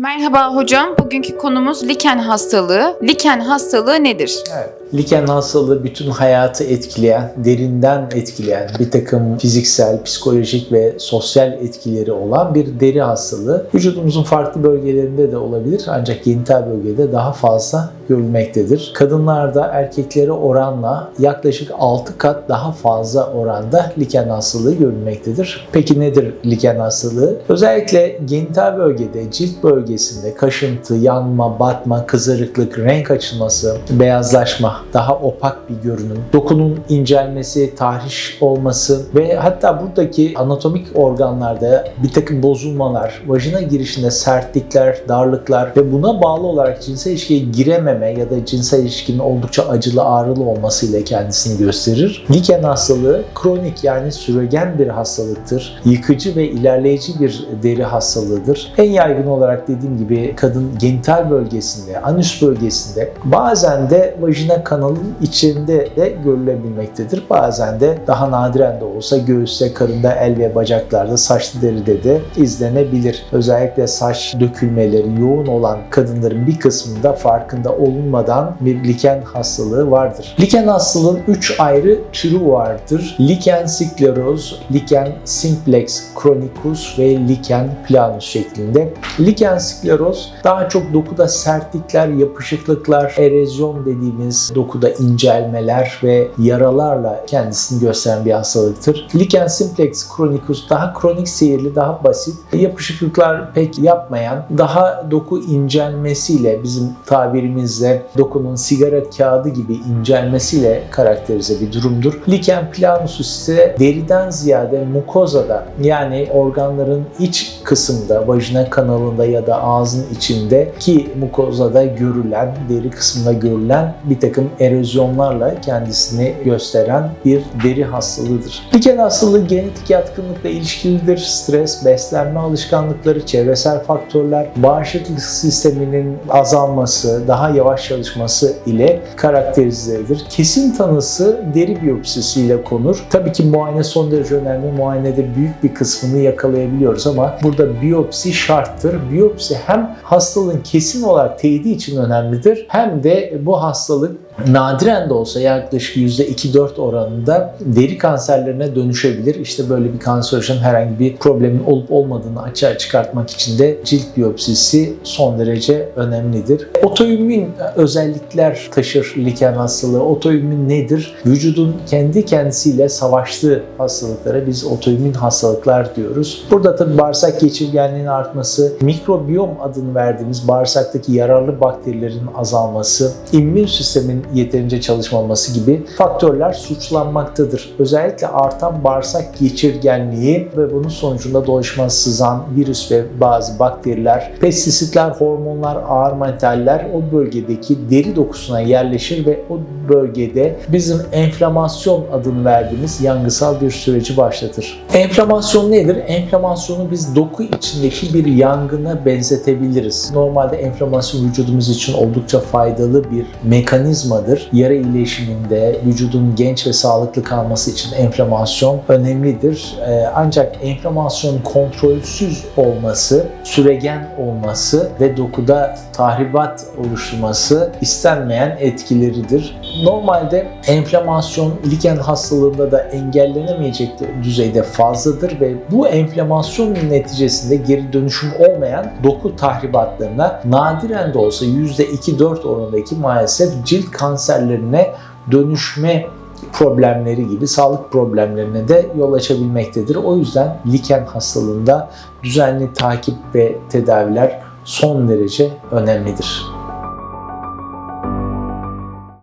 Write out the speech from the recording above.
Merhaba hocam, bugünkü konumuz liken hastalığı. Liken hastalığı nedir? Evet. Liken hastalığı bütün hayatı etkileyen, derinden etkileyen bir takım fiziksel, psikolojik ve sosyal etkileri olan bir deri hastalığı. Vücudumuzun farklı bölgelerinde de olabilir ancak genital bölgede daha fazla görülmektedir. Kadınlarda erkeklere oranla yaklaşık 6 kat daha fazla oranda liken hastalığı görülmektedir. Peki nedir liken hastalığı? Özellikle genital bölgede, cilt bölgesinde kaşıntı, yanma, batma, kızarıklık, renk açılması, beyazlaşma, daha opak bir görünüm, dokunun incelmesi, tahriş olması ve hatta buradaki anatomik organlarda bir takım bozulmalar, vajina girişinde sertlikler, darlıklar ve buna bağlı olarak cinsel ilişkiye girememe ya da cinsel ilişkinin oldukça acılı, ağrılı olmasıyla kendisini gösterir. Liken hastalığı kronik yani süregen bir hastalıktır. Yıkıcı ve ilerleyici bir deri hastalığıdır. En yaygın olarak dediğim gibi kadın genital bölgesinde, anüs bölgesinde, bazen de vajina kanalın içinde de görülebilmektedir. Bazen de daha nadiren de olsa göğüste, karında, el ve bacaklarda, saçlı deride de izlenebilir. Özellikle saç dökülmeleri yoğun olan kadınların bir kısmında farkında olunmadan bir liken hastalığı vardır. Liken hastalığın 3 ayrı türü vardır. Liken skleroz, liken simplex chronicus ve liken planus şeklinde. Liken skleroz daha çok dokuda sertlikler, yapışıklıklar, erozyon dediğimiz dokuda incelmeler ve yaralarla kendisini gösteren bir hastalıktır. Liken simplex chronicus daha kronik seyirli, daha basit, yapışıklıklar pek yapmayan, daha doku incelmesiyle, bizim tabirimizle dokunun sigara kağıdı gibi incelmesiyle karakterize bir durumdur. Liken planus ise deriden ziyade mukozada yani organların iç kısmında, vajina kanalında ya da ağzın içindeki mukozada görülen, deri kısmında görülen bir takım erozyonlarla kendisini gösteren bir deri hastalığıdır. Liken hastalığı genetik yatkınlıkla ilişkilidir. Stres, beslenme alışkanlıkları, çevresel faktörler, bağışıklık sisteminin azalması, daha yavaş çalışması ile karakterize edilir. Kesin tanısı deri biyopsisiyle konur. Tabii ki muayene son derece önemli. Muayenede büyük bir kısmını yakalayabiliyoruz ama burada biyopsi şarttır. Biyopsi hem hastalığın kesin olarak teyidi için önemlidir hem de bu hastalık nadiren de olsa yaklaşık %2-4 oranında deri kanserlerine dönüşebilir. İşte böyle bir kanserojen herhangi bir problemin olup olmadığını açığa çıkartmak için de cilt biyopsisi son derece önemlidir. Otoimmün özellikler taşır liken hastalığı. Otoimmün nedir? Vücudun kendi kendisiyle savaştığı hastalıklara biz otoimmün hastalıklar diyoruz. Burada tabii bağırsak geçirgenliğinin artması, mikrobiyom adını verdiğimiz bağırsaktaki yararlı bakterilerin azalması, immün sistemin yeterince çalışmaması gibi faktörler suçlanmaktadır. Özellikle artan bağırsak geçirgenliği ve bunun sonucunda dolaşıma sızan virüs ve bazı bakteriler, pestisitler, hormonlar, ağır metaller o bölgedeki deri dokusuna yerleşir ve o bölgede bizim enflamasyon adını verdiğimiz yangısal bir süreci başlatır. Enflamasyon nedir? Enflamasyonu biz doku içindeki bir yangına benzetebiliriz. Normalde enflamasyon vücudumuz için oldukça faydalı bir mekanizmadır. Yara iyileşiminde vücudun genç ve sağlıklı kalması için enflamasyon önemlidir. Ancak enflamasyon kontrolsüz olması, süregen olması ve dokuda tahribat oluşturması istenmeyen etkileridir. Normalde enflamasyon liken hastalığında da engellenemeyecek düzeyde fazladır ve bu enflamasyon neticesinde geri dönüşüm olmayan doku tahribatlarına nadiren de olsa %2-4 oranındaki maalesef cilt kanserlerine dönüşme problemleri gibi sağlık problemlerine de yol açabilmektedir. O yüzden liken hastalığında düzenli takip ve tedaviler son derece önemlidir.